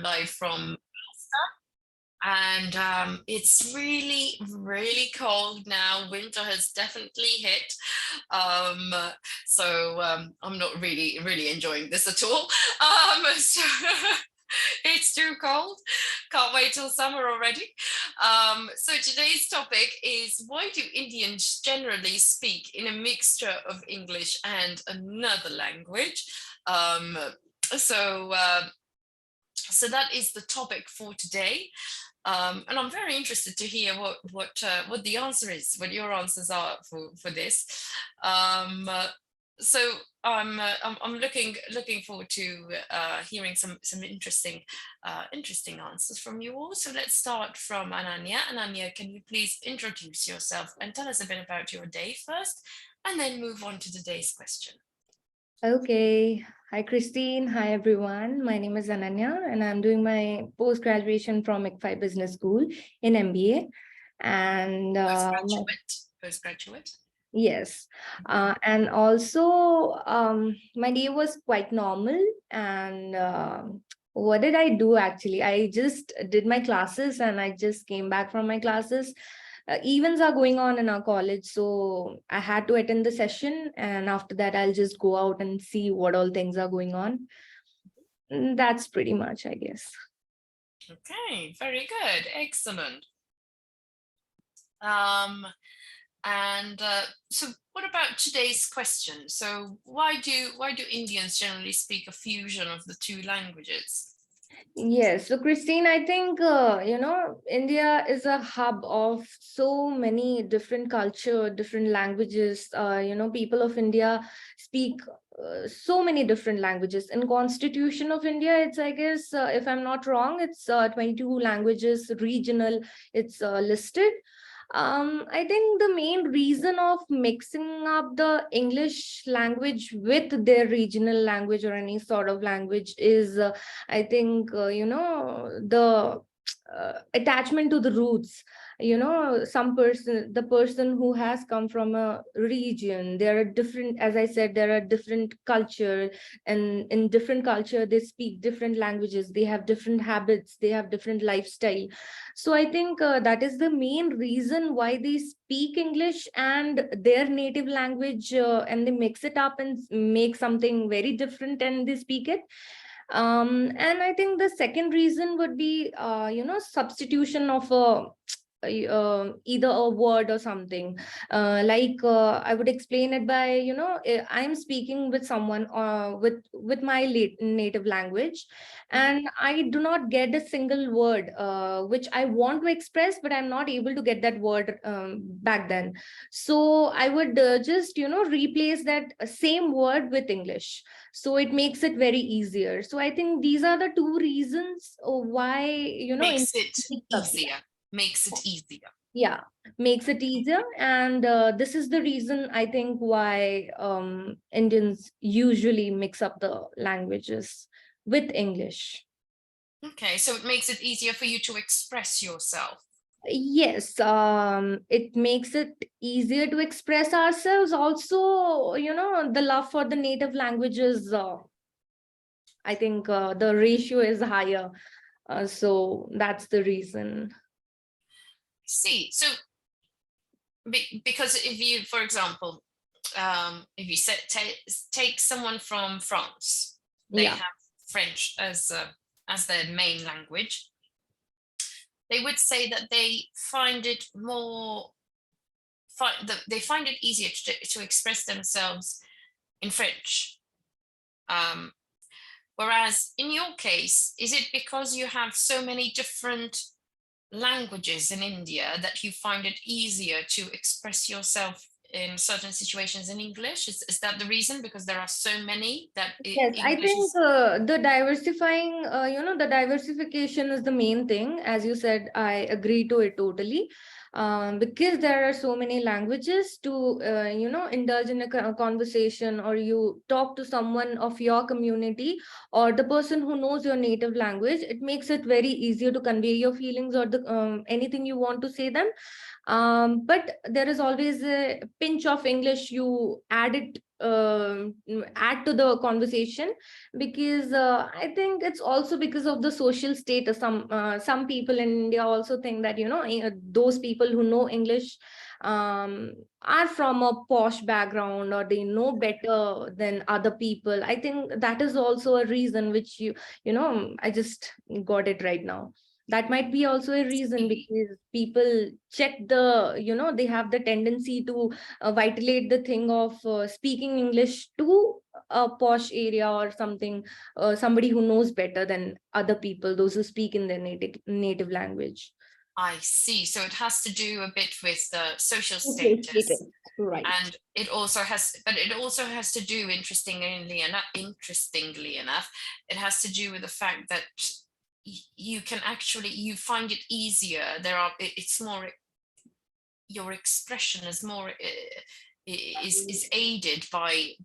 live from and it's really, really cold now. Winter has definitely hit. I'm not really enjoying this at all. So it's too cold. Can't wait till summer already. So today's topic is, why do Indians generally speak in a mixture of English and another language? So that is the topic for today. And I'm very interested to hear what the answer is, what your answers are for this. So I'm looking forward to hearing some interesting answers from you all. So let's start from Ananya. Ananya, can you please introduce yourself and tell us a bit about your day first, and then move on to today's question. Okay. Hi, Christine. Hi, everyone. My name is Ananya, and I'm doing my post-graduation from ICFI Business School in MBA. And Postgraduate. Yes. And also, my day was quite normal. And what did I do actually? I just did my classes and I just came back from my classes. Events are going on in our college, so I had to attend the session, and after that I'll just go out and see what all things are going on. That's pretty much, I guess. Okay, very good, excellent. So what about today's question? So why do Indians generally speak a fusion of the two languages? Yes. So, Christine, I think, India is a hub of so many different culture, different languages. People of India speak so many different languages. In Constitution of India, it's, I guess, if I'm not wrong, it's 22 languages, regional, it's listed. I think the main reason of mixing up the English language with their regional language or any sort of language is, I think, the attachment to the roots. The person who has come from a region, there are different, as I said, there are different culture, and in different culture they speak different languages, they have different habits, they have different lifestyle. So I think that is the main reason why they speak English and their native language, and they mix it up and make something very different and they speak it. And I think the second reason would be, substitution of either a word or something. I would explain it by, I'm speaking with someone with my native language, and I do not get a single word which I want to express, but I'm not able to get that word back then. So I would just replace that same word with English, so it makes it very easier. So I think these are the two reasons why makes it easier. Yeah, makes it easier. And this is the reason, I think, why Indians usually mix up the languages with English. Okay, so it makes it easier for you to express yourself. Yes, it makes it easier to express ourselves. Also, the love for the native languages, I think the ratio is higher. So that's the reason. See, so because if you, for example, if you take someone from France, they have French as their main language, they would say that they find it easier to express themselves in French. Whereas in your case, is it because you have so many different languages in India that you find it easier to express yourself in certain situations in English? Is that the reason? Because there are so many that yes, I think the diversifying, the diversification is the main thing. As you said, I agree to it totally. Because there are so many languages to, indulge in a conversation, or you talk to someone of your community or the person who knows your native language, it makes it very easier to convey your feelings or the anything you want to say them. But there is always a pinch of English you add it add to the conversation, because I think it's also because of the social status. Some people in India also think that, those people who know English are from a posh background, or they know better than other people. I think that is also a reason, which I just got it right now. That might be also a reason, because people check they have the tendency to violate the thing of speaking English to a posh area or something, somebody who knows better than other people, those who speak in their native language. I see. So it has to do a bit with the social Okay, status, right. and it also has to do, interestingly enough, it has to do with the fact that you can actually, you find it easier. It's more, your expression is more is aided by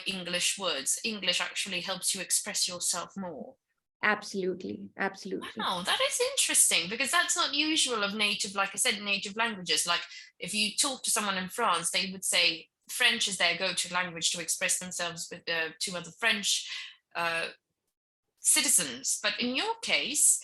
English words. English actually helps you express yourself more. Absolutely, absolutely. Wow, that is interesting, because that's not usual of native, like I said, native languages. Like if you talk to someone in France, they would say French is their go-to language to express themselves with to other French citizens. But in your case,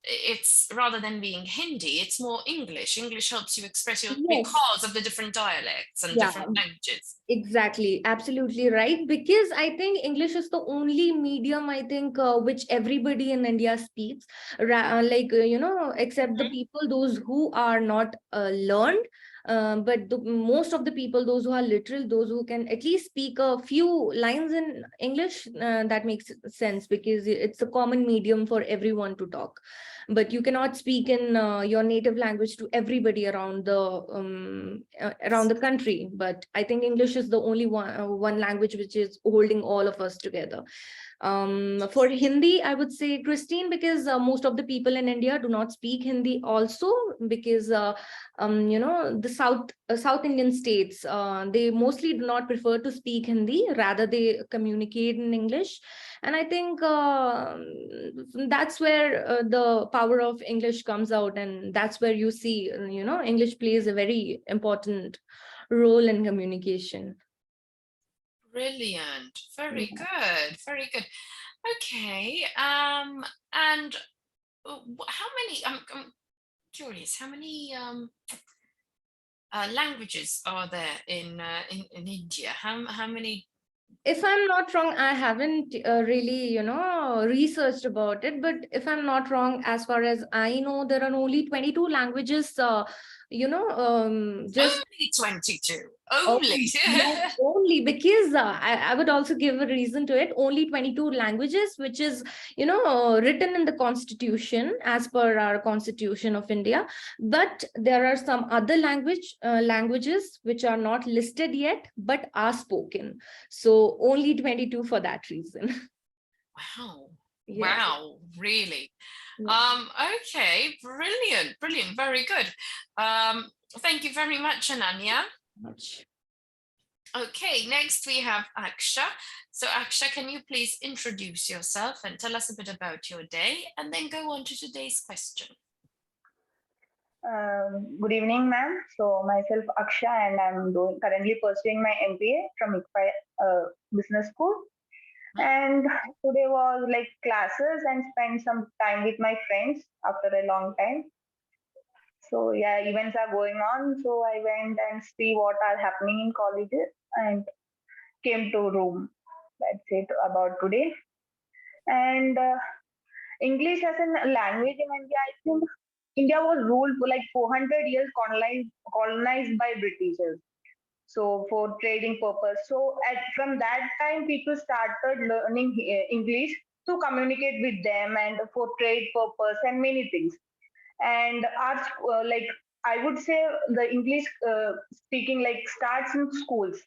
it's, rather than being Hindi, it's more English. English helps you express your, Yes. because of the different dialects and Yeah, different languages. exactly. Absolutely right. Because I think English is the only medium, I think, which everybody in India speaks, except the people, those who are not learned. But most of the people, those who are literal, those who can at least speak a few lines in English, that makes sense, because it's a common medium for everyone to talk. But you cannot speak in your native language to everybody around the country. But I think English is the only one language which is holding all of us together. For Hindi, I would say, Christine, because most of the people in India do not speak Hindi also, because the South Indian states, they mostly do not prefer to speak Hindi, rather they communicate in English. And I think that's where the power of English comes out, and that's where you see, English plays a very important role in communication. Brilliant. Very Yeah. good. Very good. Okay. And how many? I'm curious. How many languages are there in India? How many? If I'm not wrong, I haven't really, researched about it. But if I'm not wrong, as far as I know, there are only 22 languages. Just Only 22. Oh, Only. yes, only because I would also give a reason to it. Only 22 languages, which is, written in the constitution as per our constitution of India. But there are some other languages which are not listed yet, but are spoken. So only 22 for that reason. Wow. Yeah. Wow. Really. Yeah. Okay. Brilliant. Brilliant. Very good. Thank you very much, Ananya. Much. Okay, next we have Aksha. So Aksha, can you please introduce yourself and tell us a bit about your day, and then go on to today's question. Good evening, ma'am. So myself Aksha, and I'm currently pursuing my MBA from ICFI Business School. And today was like classes and spent some time with my friends after a long time. So yeah, events are going on. So I went and see what are happening in colleges and came to room. That's it about today. And English as a language in India, I think India was ruled for like 400 years, colonized by Britishers. So for trading purpose. So from that time, people started learning English to communicate with them and for trade purpose and many things. And our like I would say the English speaking like starts in schools.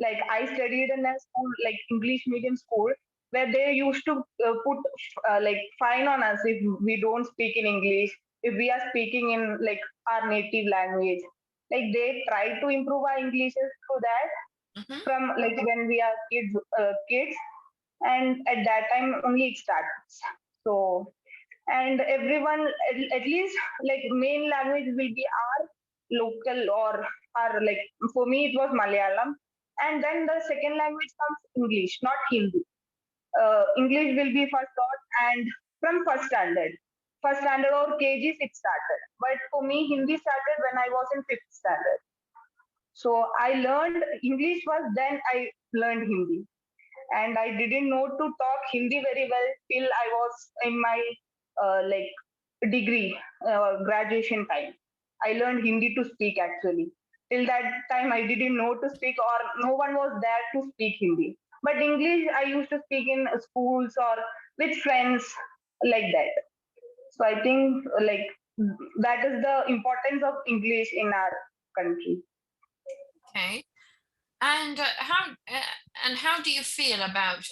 Like I studied in a school like English medium school where they used to put like fine on us if we don't speak in English, if we are speaking in like our native language. Like they try to improve our English through that Mhm. from like when we are kids, and at that time only it starts. So and everyone at least like main language will be our local or our like for me it was Malayalam and then the second language comes English, not Hindi. English will be first taught, and from first standard or KGs it started. But for me, Hindi started when I was in fifth standard. So I learned English first, then I learned Hindi, and I didn't know to talk Hindi very well till I was in my like degree graduation time. I learned Hindi to speak actually. Till that time, I didn't know to speak, or no one was there to speak Hindi. But English, I used to speak in schools or with friends like that. So I think that is the importance of English in our country. Okay. And how do you feel about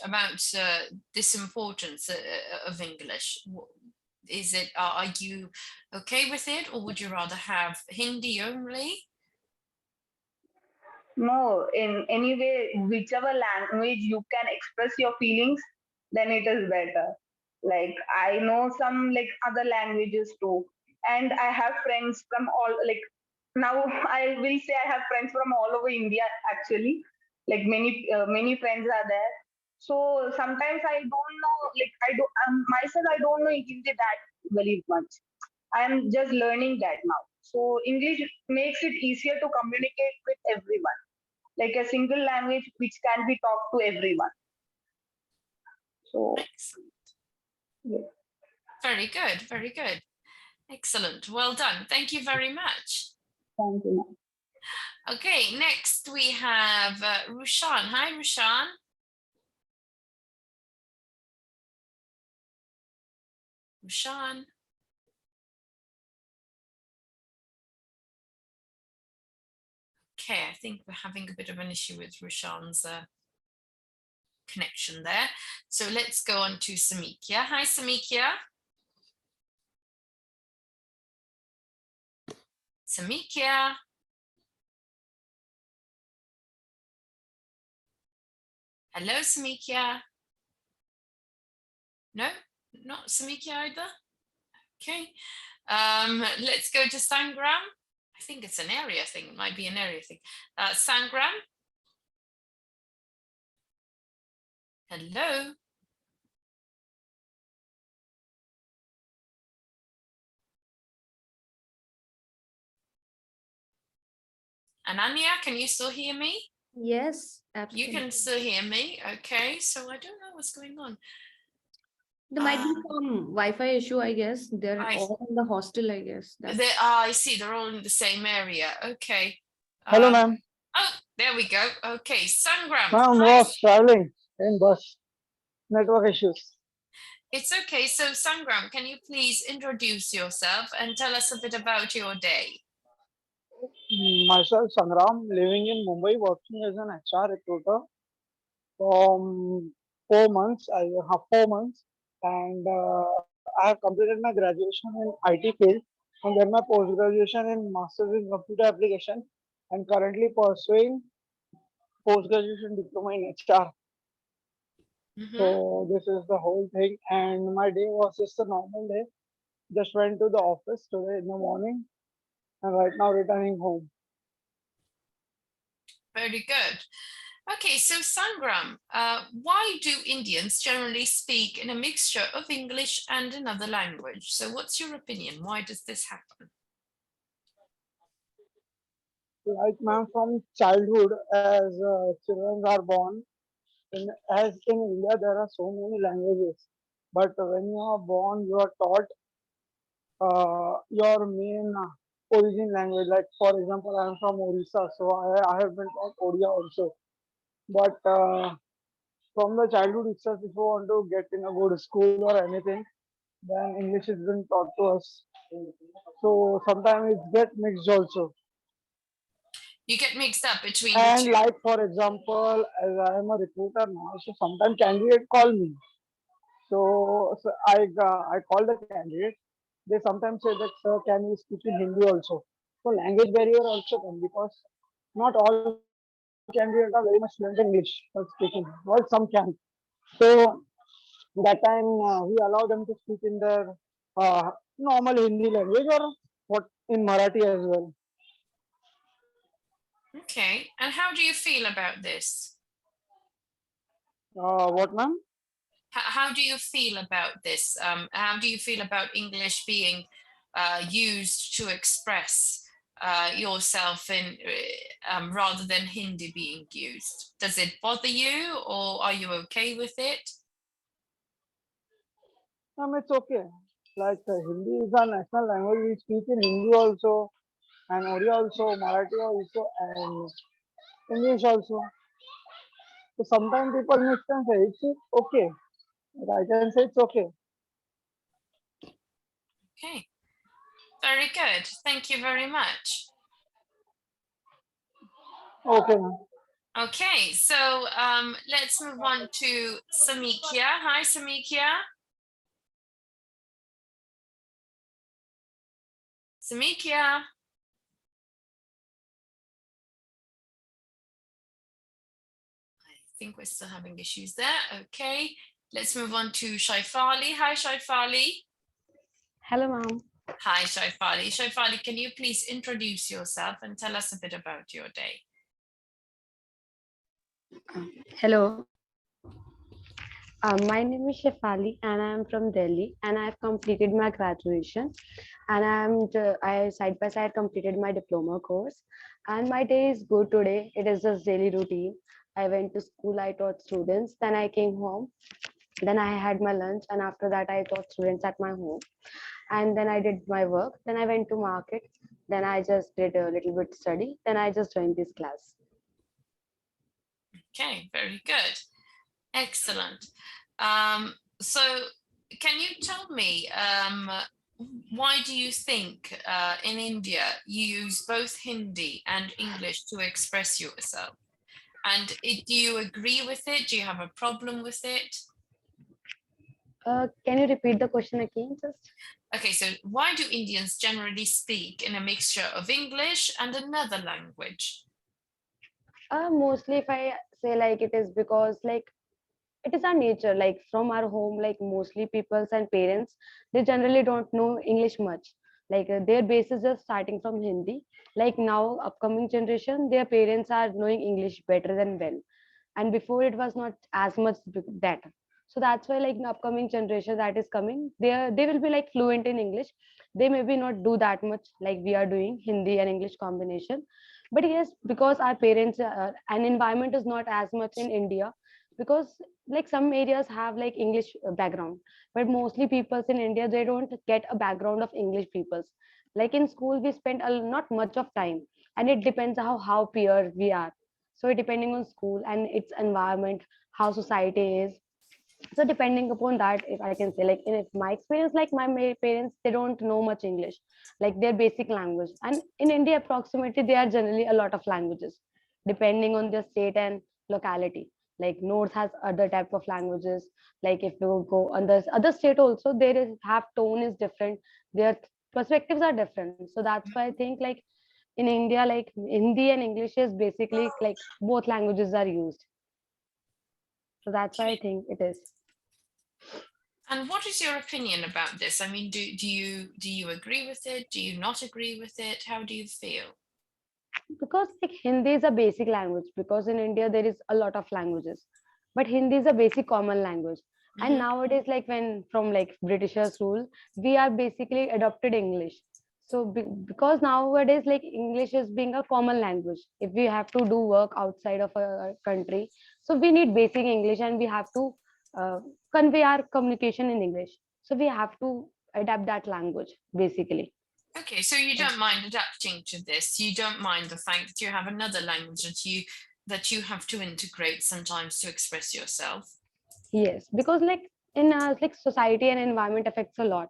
this importance of English? Is it, are you okay with it, or would you rather have Hindi only? No, in any way, whichever language you can express your feelings, then it is better. Like I know some like other languages too, and I have friends from all like now I will say I have friends from all over India actually. Like many friends are there. So sometimes I don't know like I do myself I don't know Hindi that very much. I am just learning that now. So English makes it easier to communicate with everyone, like a single language which can be talked to everyone. So, Excellent. yeah. Very good, very good. Excellent. Well done. Thank you very much. Thank you, ma'am. Okay, next we have Rushan. Hi, Rushan. Rushan. Okay, I think we're having a bit of an issue with Rushan's connection there. So let's go on to Samikya. Hi, Samikya. Samikya. Hello, Samikya. No, not Samikya either. Okay. Let's go to Sangram. I think it's an area thing. It might be an area thing. Sangram. Hello. Ananya, can you still hear me? Yes, You absolutely. can still hear me. Okay, so I don't know what's going on. There might be some Wi-Fi issue, I guess. They're all in the hostel, I guess. I see, they're all in the same area. Okay. Hello, ma'am. Oh, there we go. Okay, Sangram. Ma'am was traveling in bus. Network issues. It's okay. So Sangram, can you please introduce yourself and tell us a bit about your day? Myself, Sangram, living in Mumbai, working as an HR recruiter from 4 months. I have 4 months, and I have completed my graduation in IT field, and then my post graduation in Masters in Computer Application, and currently pursuing post graduation diploma in HR. So this is the whole thing, and my day was just a normal day. Just went to the office today in the morning, and right now returning home. Very good. Okay, so Sangram, why do Indians generally speak in a mixture of English and another language? So what's your opinion? Why does this happen? Like ma'am, from childhood, as children are born, as in India there are so many languages, but when you are born, you are taught your main origin language. Like for example, I am from Orissa, so I have been taught Odia also. But from the childhood itself, if you want to get in a good school or anything, then English is been taught to us. So sometimes it get mixed also. You get mixed up between the And two. like for example, as I am a recruiter now, so sometimes candidate call me. So I call the candidate. They sometimes say that sir, can you speak in Hindi also? So language barrier also come because not all candidates are very much fluent in English for speaking. Well, some can. So that time we allow them to speak in their normal Hindi language or what in Marathi as well. Okay. And how do you feel about this? What, ma'am? How do you feel about this? How do you feel about English being used to express yourself in rather than Hindi being used? Does it bother you, or are you okay with it? It's okay. Like Hindi is our national language. We speak in Hindi also, and Odia also, Marathi also, and English also. So sometimes people misconstrue. It's okay. I can say it's okay. Okay, very good. Thank you very much. Okay, ma'am. Okay, so let's move on to Samikia. Hi, Samikia. Samikia. I think we're still having issues there. Okay, let's move on to Shaifali. Hi, Shaifali. Hello, ma'am. Hi, Shaifali. Shaifali, can you please introduce yourself and tell us a bit about your day? Hello. My name is Shefali and I am from Delhi and I have completed my graduation and I side by side completed my diploma course and my day is good today. It is just daily routine. I went to school, I taught students, then I came home, then I had my lunch and after that I taught students at my home and then I did my work, then I went to market, then I just did a little bit study, then I just joined this class. Okay, very good. Excellent. So can you tell me why do you think in India you use both Hindi and English to express yourself? And do you agree with it? Do you have a problem with it? Can you repeat the question again just? Okay, so why do Indians generally speak in a mixture of English and another language? Mostly if I say like it is because like it is our nature, like from our home, like mostly peoples and parents, they generally don't know English much. Like their base is just starting from Hindi. Like now, upcoming generation, their parents are knowing English better than well. And before it was not as much that. So that's why like in upcoming generation that is coming, they will be like fluent in English. They maybe not do that much like we are doing Hindi and English combination. But yes, because our parents and environment is not as much in India, because like some areas have like English background, but mostly peoples in India they don't get a background of English peoples. Like in school we spend not much of time, and it depends how peer we are. So depending on school and its environment, how society is, so depending upon that, if I can say like in my experience, like my parents they don't know much English, like their basic language, and in India approximately there are generally a lot of languages depending on their state and locality. Like north has other type of languages, like if you go on the other state also there is have tone is different, their perspectives are different. So that's why I think like in India, like Hindi and English is basically like both languages are used. So that's why I Okay. think it is. And what is your opinion about this? I mean, do you agree with it? Do you not agree with it? How do you feel? Because like Hindi is a basic language, because in India there is a lot of languages, but Hindi is a basic common language. And Mhm. nowadays, like when from like Britishers rule, we are basically adopted English. So because nowadays like English is being a common language, if we have to do work outside of a country, so we need basic English and we have to uh, convey our communication in English. So we have to adapt that language basically. Okay, so you don't mind adapting to this. You don't mind the fact that you have another language that you have to integrate sometimes to express yourself. Yes, because like in like society and environment affects a lot.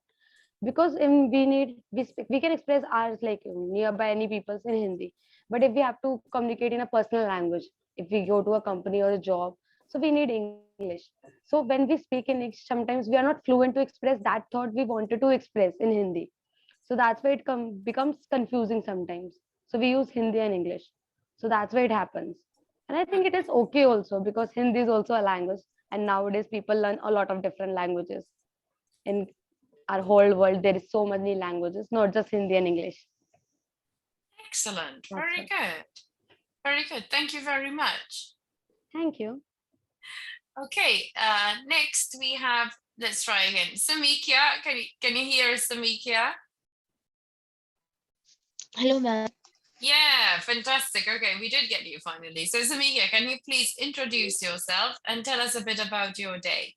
Because in we need we can express ours like nearby any peoples in Hindi, but if we have to communicate in a personal language, if we go to a company or a job, so we need English. So when we speak in English, sometimes we are not fluent to express that thought we wanted to express in Hindi. So that's why it becomes confusing sometimes. So we use Hindi and English. So that's why it happens. And I think it is okay also because Hindi is also a language. And nowadays people learn a lot of different languages. In our whole world, there is so many languages, not just Hindi and English. Excellent. That's Very why. good. Very good. Thank you very much. Thank you. Okay, next we have, let's try again. Samikya, can you hear Samikya? Hello, ma'am. Yeah, fantastic. Okay, we did get you finally. So Samikya, can you please introduce yourself and tell us a bit about your day?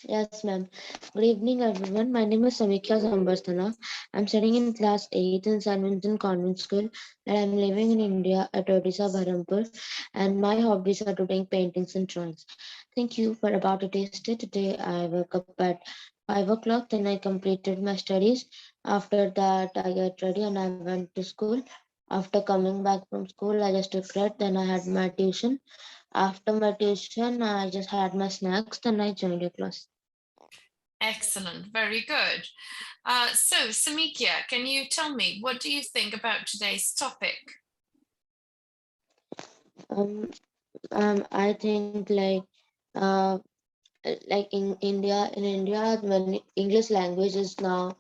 Yes, ma'am. Good evening, everyone. My name is Samikya Sambarthana. I'm studying in class 8 in San Vincent Convent School, and I'm living in India at Odisha, Bharampur. And my hobbies are doing paintings and drawings. Thank you for about today's day. Today, I woke up at 5 o'clock. Then I completed my studies. After that, I get ready and I went to school. After coming back from school, I just took rest. Then I had my tuition. After my tuition, I just had my snacks. Then I joined your class. Excellent, very good. So Samikya, can you tell me, what do you think about today's topic? I think like in India, when English language is now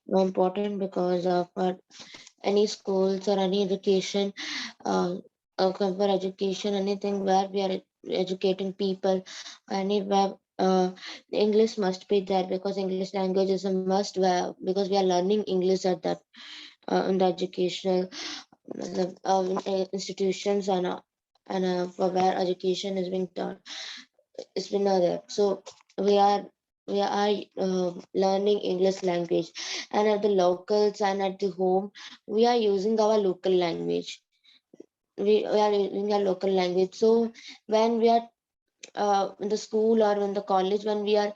more important because of any schools or any education, uh, for education, anything where we are educating people, anywhere. English must be there because English language is a must where because we are learning English at that in the educational institutions and for where education is being taught it's been there. So we are learning English language, and at the locals and at the home we are using our local language. We are using our local language. So when we are in the school or in the college, when we are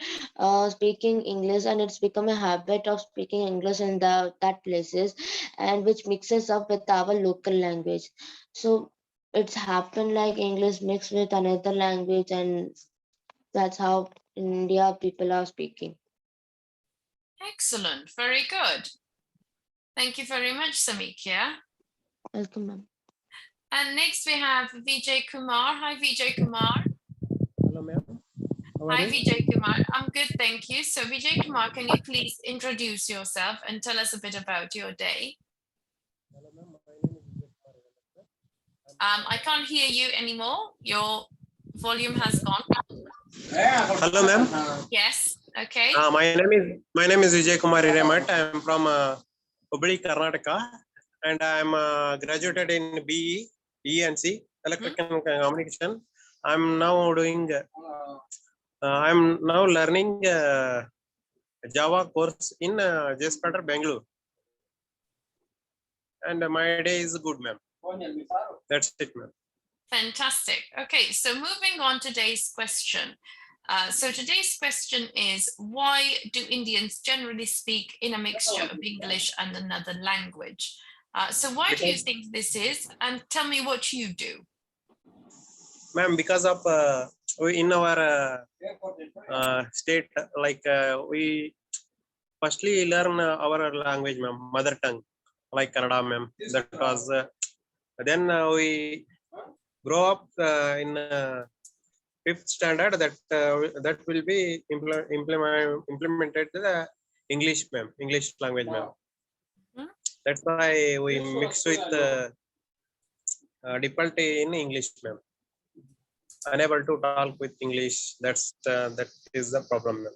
speaking English, and it's become a habit of speaking English in the that places, and which mixes up with our local language. So it's happened like English mixed with another language, and that's how in India people are speaking. Excellent, very good. Thank you very much, Samikya. Welcome, ma'am. And next we have Vijay Kumar. Hi, Vijay Kumar. Hello, ma'am. How are Hi, you? Vijay Kumar. I'm good, thank you. So Vijay Kumar, can you please introduce yourself and tell us a bit about your day? Hello, ma'am. My name is Vijay Kumar. I can't hear you anymore. Your volume has gone. Hello, ma'am. Yes, okay. My name is Vijay Kumar Hiremat. I am from Hubli, Karnataka, and I am graduated in BE, ENC, Electrical and Communication. I'm now doing. I'm now learning Java course in Jespeder, Bangalore, and my day is good, ma'am. That's it, ma'am. Fantastic. Okay, so moving on to today's question. So today's question is, why do Indians generally speak in a mixture of English and another language? So why do you think this is? And tell me what you do. Ma'am, because of in our state, like we firstly learn our language, ma'am, mother tongue, like Kannada, ma'am. That was then we grow up in fifth standard. That will be implemented the English, ma'am, English language, ma'am. That's why we mix with difficulty in English, ma'am. Unable to talk with English. That is the problem, ma'am.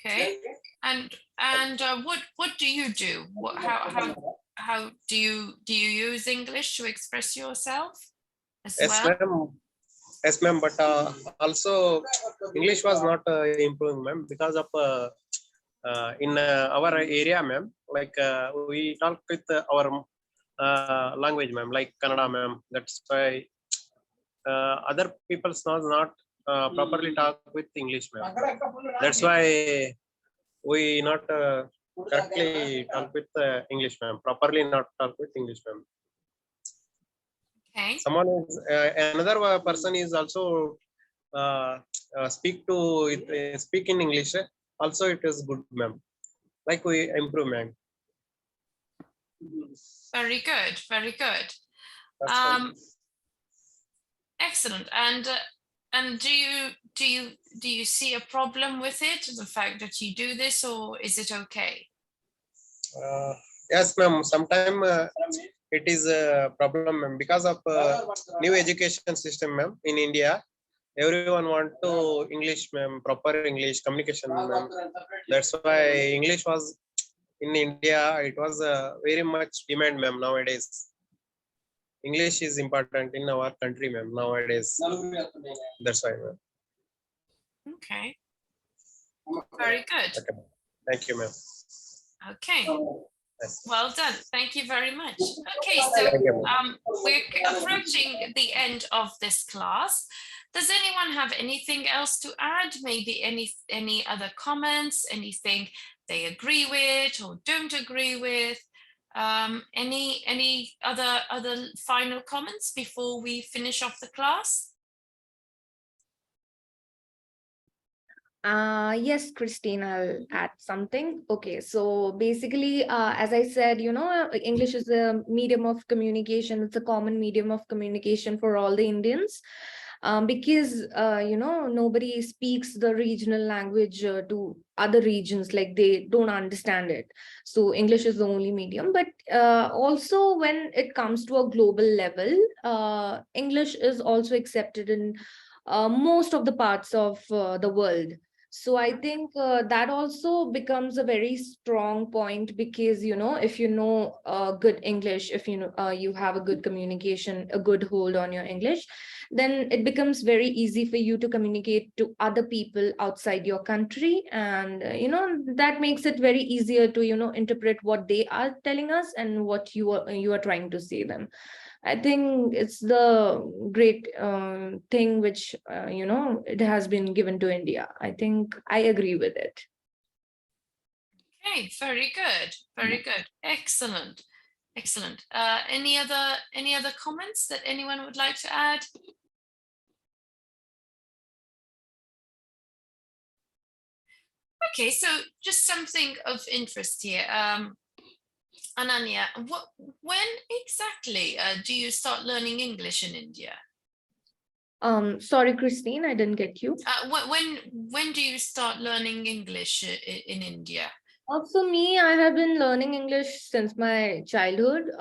Okay, and what do you do? How do you use English to express yourself as Yes, well? ma'am. Yes, ma'am. But also English was not improving, ma'am, because of in our area, ma'am. Like we talk with our language, ma'am, like Kannada, ma'am. That's why other people not properly talk with English, ma'am. That's why we not correctly talk with English, ma'am. Properly not talk with English, ma'am. Okay. Someone is another person is also speak in English. Also, it is good, ma'am. Like we improve, ma'am. Very good. Very good. That's fine. Excellent. And do you see a problem with it, the fact that you do this, or is it okay? Yes, ma'am. Sometimes it is a problem, ma'am, because of new education system, ma'am, in India. Everyone want to English, ma'am, proper English communication, ma'am. That's why English was in India. It was very much demand, ma'am. Nowadays, English is important in our country, ma'am. Nowadays, that's why, ma'am. Okay, very good. Okay. Thank you, ma'am. Okay, Yes. well done. Thank you very much. Okay, so Thank you, ma'am. we're approaching the end of this class. Does anyone have anything else to add? Maybe any other comments, anything they agree with or don't agree with? Any other final comments before we finish off the class? Yes, Christine, I'll add something. Okay, so basically, as I said, English is a medium of communication. It's a common medium of communication for all the Indians. Because nobody speaks the regional language to other regions, like they don't understand it. So English is the only medium. But also when it comes to a global level, English is also accepted in most of the parts of the world. So I think that also becomes a very strong point, because if you know good English, if you have a good communication, a good hold on your English, then it becomes very easy for you to communicate to other people outside your country. And that makes it very easier to interpret what they are telling us and what you are trying to say them. I think it's the great thing which it has been given to India. I think I agree with it. Okay, very good, very good, excellent, excellent. Any other comments that anyone would like to add? Okay, so just something of interest here. Ananya, when exactly do you start learning English in India? Sorry, Christine, I didn't get you. When do you start learning English in India? For me, I have been learning English since my childhood.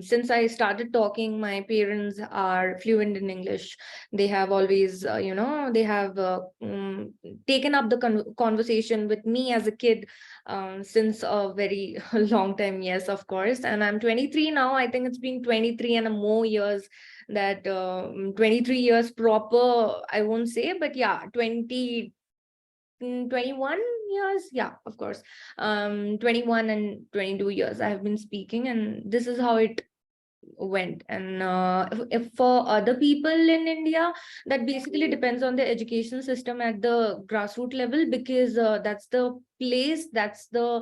Since I started talking, my parents are fluent in English. They have always, they have taken up the conversation with me as a kid since a very long time. Yes, of course. And I'm 23 now. I think it's been 23 and more years, that 23 years proper, I won't say, but yeah, 21 years, yeah, of course. 21 and 22 years I have been speaking, and this is how it went. And if for other people in India, that basically depends on the education system at the grassroots level, because that's the place, that's the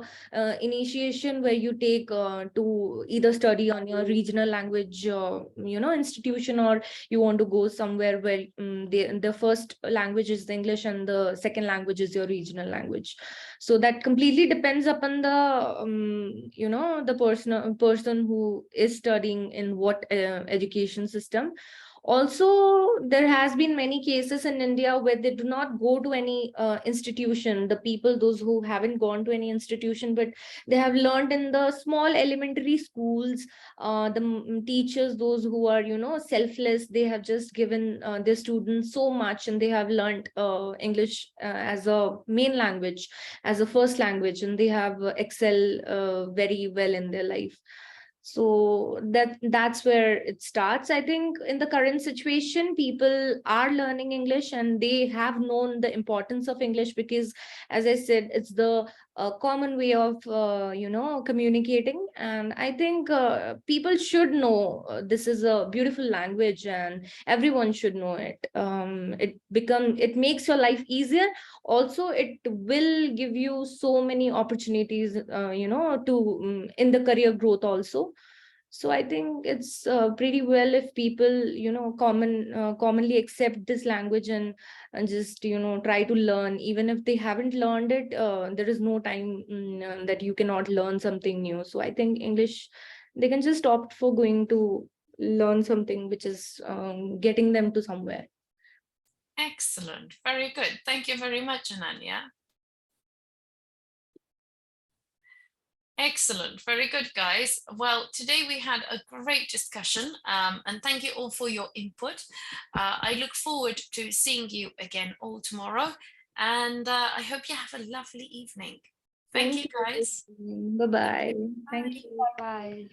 initiation where you take to either study on your regional language institution, or you want to go somewhere where the first language is the English and the second language is your regional language. So that completely depends upon the the person who is studying in what education system. Also, there has been many cases in India where they do not go to any institution. The people, those who haven't gone to any institution, but they have learned in the small elementary schools. The teachers, those who are selfless, they have just given their students so much, and they have learned English as a main language, as a first language, and they have excel very well in their life. So that's where it starts. I think in the current situation, people are learning English, and they have known the importance of English, because, as I said, it's the common way of communicating. And I think people should know this is a beautiful language, and everyone should know it. It makes your life easier. Also, it will give you so many opportunities to in the career growth also. So I think it's pretty well if people commonly accept this language, and just try to learn. Even if they haven't learned it, there is no time that you cannot learn something new. So I think English, they can just opt for going to learn something which is getting them to somewhere. Excellent, very good. Thank you very much, Ananya. Excellent. Very good, guys. Well, today we had a great discussion, and thank you all for your input. I look forward to seeing you again all tomorrow, and I hope you have a lovely evening. Thank you, guys. Bye-bye. Thank you. Bye.